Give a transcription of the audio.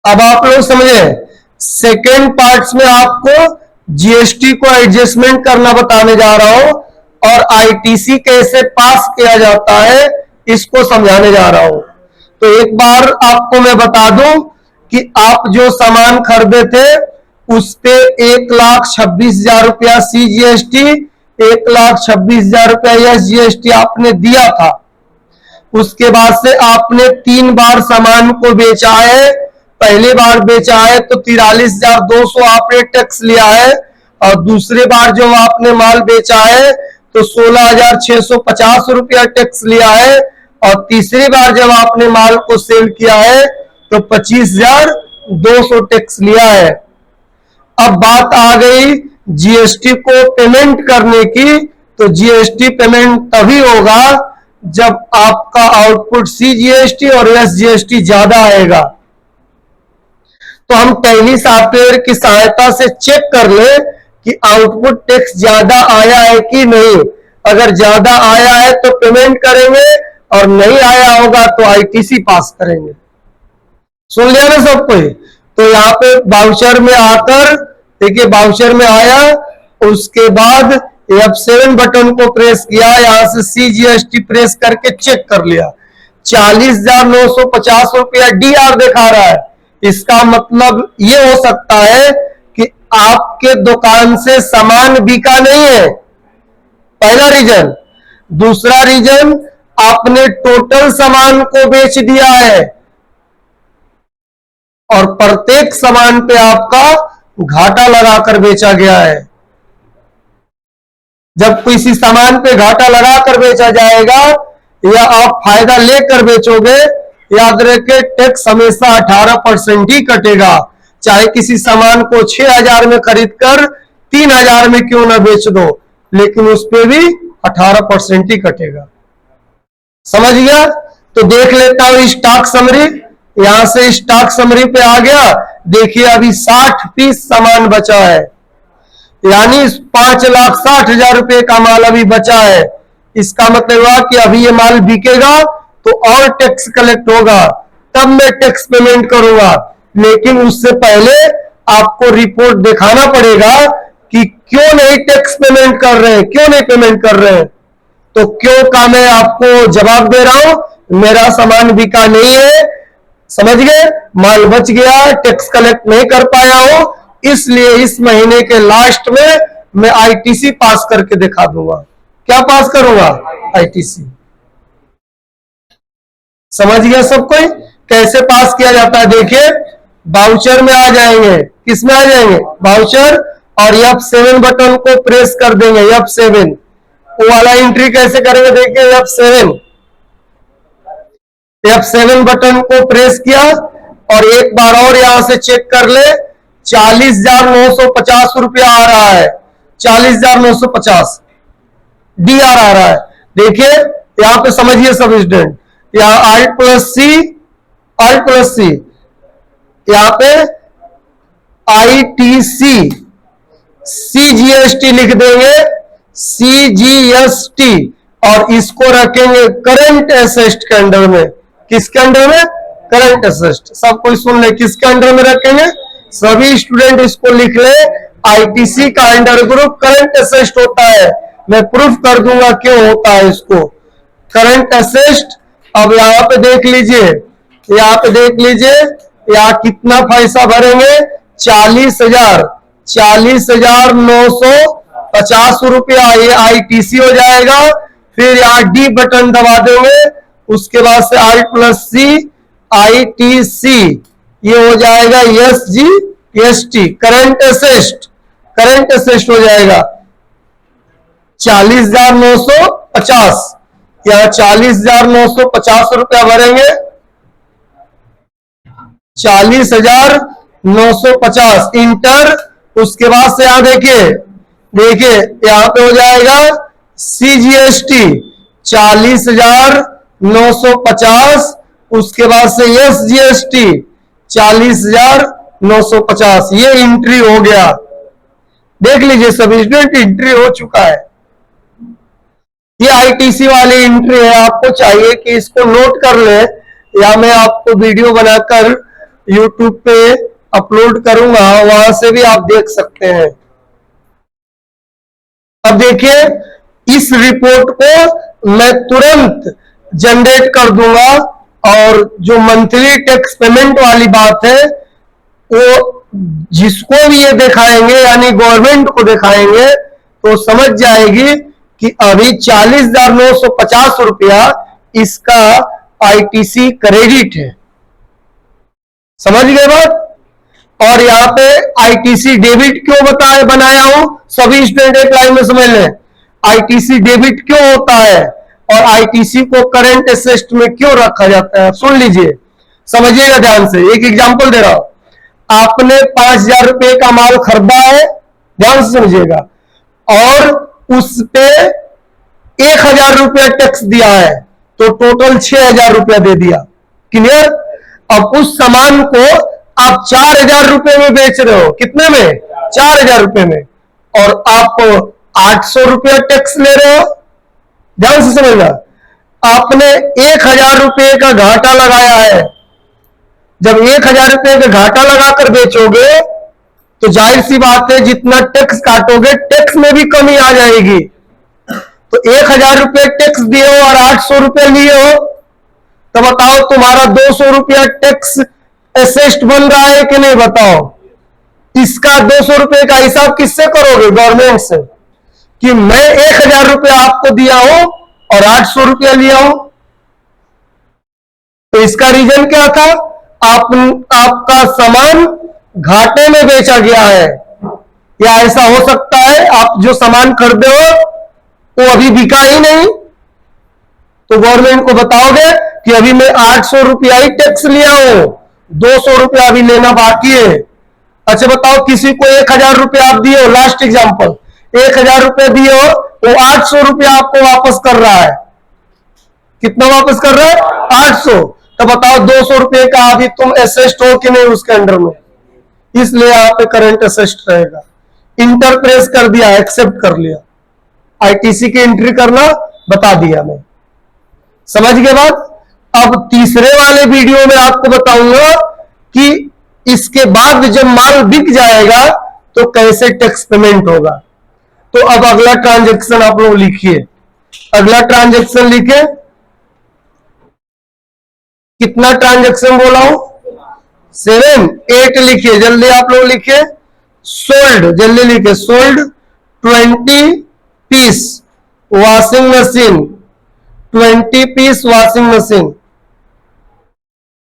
अब आप लोग समझे, सेकेंड पार्ट्स में आपको जीएसटी को एडजस्टमेंट करना बताने जा रहा हूं और आईटीसी कैसे पास किया जाता है इसको समझाने जा रहा हूं। तो एक बार आपको मैं बता दूं कि आप जो सामान खरीदे थे उस पे 1,26,000 रुपया CGST, 1,26,000 रुपया SGST आपने दिया था। उसके बाद से आपने 3 बार सामान को बेचा है। पहली बार बेचा है तो 43,200 आपने टैक्स लिया है, और दूसरी बार जो आपने माल बेचा है तो 16,650 रुपया टैक्स लिया है, और तीसरी बार जब आपने माल को सेल किया है तो 25,200 टैक्स लिया है। अब बात आ गई जीएसटी को पेमेंट करने की, तो जीएसटी पेमेंट तभी होगा जब आपका आउटपुट सीजीएसटी और एसजीएसटी ज्यादा आएगा। तो हम टैली सॉफ्टवेयर की सहायता से चेक कर ले कि आउटपुट टैक्स ज्यादा आया है कि नहीं। अगर ज्यादा आया है तो पेमेंट करेंगे, और नहीं आया होगा तो आईटीसी पास करेंगे। सुन लिया ना सब कोई? तो यहाँ पे बाउचर में आकर देखिए, बाउचर में आया, उसके बाद F7 बटन को प्रेस किया, यहां से सीजीएसटी प्रेस करके चेक कर लिया, 40,950 रुपया डीआर दिखा रहा है। इसका मतलब ये हो सकता है कि आपके दुकान से सामान बिका नहीं है, पहला रीजन। दूसरा रीजन, आपने टोटल सामान को बेच दिया है और प्रत्येक सामान पे आपका घाटा लगाकर बेचा गया है। जब किसी सामान पे घाटा लगाकर बेचा जाएगा या आप फायदा लेकर बेचोगे, याद रखें टैक्स हमेशा 18% ही कटेगा। चाहे किसी सामान को 6,000 में खरीद कर 3,000 में क्यों ना बेच दो, लेकिन उस पर भी 18% ही कटेगा। समझ गया? तो देख लेता हूं स्टॉक समरी। यहां से स्टॉक समरी पे आ गया। देखिए अभी 60 पीस सामान बचा है, यानी 5,60,000 रुपए का माल अभी बचा है। इसका मतलब हुआ कि अभी ये माल बिकेगा तो और टैक्स कलेक्ट होगा, तब मैं टैक्स पेमेंट करूंगा। लेकिन उससे पहले आपको रिपोर्ट दिखाना पड़ेगा कि क्यों नहीं टैक्स पेमेंट कर रहे हैं, क्यों नहीं पेमेंट कर रहे हैं। तो क्यों का मैं आपको जवाब दे रहा हूं, मेरा सामान बिका नहीं है, समझ गए, माल बच गया, टैक्स कलेक्ट नहीं कर पाया हो, इसलिए इस महीने के लास्ट में मैं आईटीसी पास करके दिखा दूंगा। क्या पास करूंगा? आईटीसी। समझ गया सब कोई? कैसे पास किया जाता है? देखिए बाउचर में आ जाएंगे। किस में आ जाएंगे? बाउचर, और F7 बटन को प्रेस कर देंगे। F7 वो वाला एंट्री कैसे करेंगे? देखिए F7 बटन को प्रेस किया, और एक बार और यहां से चेक कर ले, 40,950 रुपया आ रहा है, 40,950 डीआर आ रहा है। देखिए यहां पे समझिए सब स्टूडेंट, यहां Alt प्लस सी, यहां पे आईटीसी सीजीएसटी लिख देंगे, सीजीएसटी, और इसको रखेंगे करंट एसेट के अंडर में। किसके अंडर में? Current asset. सब कोई सुन ले, किसके अंडर में रखेंगे? सभी स्टूडेंट इसको लिख ले, आईटीसी का अंडर ग्रुप करंट एसेट होता है। मैं प्रूफ कर दूंगा क्यों होता है इसको करंट एसेट। अब यहां पे देख लीजिए, यहां पे देख लीजिए, यहां कितना पैसा भरेंगे? 40,000, 40,950 रुपया ये आईटीसी हो जाएगा। फिर यहां डी बटन दबा देंगे, उसके बाद से Alt प्लस सी, आईटीसी, ये हो जाएगा SGST, current asset, current asset हो जाएगा 40,950। यहां 40,950 रुपया भरेंगे, 40,950 इंटर। उसके बाद से यहां देखिए, देखिए यहां पे हो जाएगा सीजीएसटी 40,950, उसके बाद से एसजीएसटी 40,950। ये एंट्री हो गया। देख लीजिए सभी स्टूडेंट, एंट्री हो चुका है। ये आईटीसी वाली एंट्री है। आपको चाहिए कि इसको नोट कर ले, या मैं आपको वीडियो बनाकर YouTube पे अपलोड करूंगा, वहां से भी आप देख सकते हैं। अब देखिए, इस रिपोर्ट को मैं तुरंत जनरेट कर दूंगा, और जो मंथली टैक्स पेमेंट वाली बात है वो जिसको भी ये दिखाएंगे, यानी गवर्नमेंट को दिखाएंगे, तो समझ जाएगी कि अभी 40,950 रुपया इसका आईटीसी क्रेडिट है। समझ गए बात? और यहाँ पे आईटीसी डेबिट क्यों बनाया हूं, सभी स्टूडेंट एक लाइन में समझ लें। आईटीसी डेबिट क्यों होता है और आईटीसी को करंट एसेट में क्यों रखा जाता है, सुन लीजिए, समझिएगा ध्यान से। एक एग्जांपल दे रहा हूं। आपने 5,000 रुपए का माल खरीदा है, ध्यान से समझिएगा, और उस पे 1,000 रुपया टैक्स दिया है, तो टोटल 6,000 रुपया दे दिया। क्लियर? अब उस सामान को आप 4,000 रुपए में बेच रहे हो, कितने में? 4,000 रुपए में, और आप 800 रुपया टैक्स ले रहे हो। ध्यान से समझना, आपने 1,000 रुपए का घाटा लगाया है। जब 1,000 रुपए का घाटा लगाकर बेचोगे तो जाहिर सी बात है जितना टैक्स काटोगे टैक्स में भी कमी आ जाएगी। तो 1,000 रुपए टैक्स दिए हो और 800 रुपए लिए हो, तो बताओ तुम्हारा 200 रुपया टैक्स एसेस्ट बन रहा है कि नहीं, बताओ। इसका 200 रुपए का हिसाब किससे करोगे? गवर्नमेंट से, कि मैं 1,000 रुपया आपको दिया हूं और 800 रुपया लिया हूं। तो इसका रीजन क्या था? आपका सामान घाटे में बेचा गया है। या ऐसा हो सकता है आप जो सामान खरीदे हो वो अभी बिका ही नहीं, तो गवर्नमेंट को बताओगे कि अभी मैं 800 रुपया ही टैक्स लिया हूं, 200 रुपया अभी लेना बाकी है। अच्छा बताओ, किसी को 1,000 रुपया आप दिए हो, लास्ट एग्जांपल, 1,000 रुपया दिए हो, वो 800 रुपया आपको वापस कर रहा है। कितना वापस कर रहा है? 800। तो बताओ 200 रुपये का अभी तुम एसेस्ट हो कि नहीं उसके अंडर में, इसलिए यहाँ पे करंट एसेस्ट रहेगा। इंटरप्रेस कर दिया, एक्सेप्ट कर लिया, आईटीसी की एंट्री करना बता दिया मैं। समझ गए बात? अब तीसरे वाले वीडियो में आपको बताऊंगा कि इसके बाद जब माल बिक जाएगा तो कैसे टैक्स पेमेंट होगा। तो अब अगला ट्रांजैक्शन आप लोग लिखिए, अगला ट्रांजैक्शन लिखे। कितना ट्रांजैक्शन बोला हूं? 7, 8 लिखिए, जल्दी आप लोग लिखिए। सोल्ड, जल्दी लिखिए, sold 20 piece washing machine, 20 piece washing machine.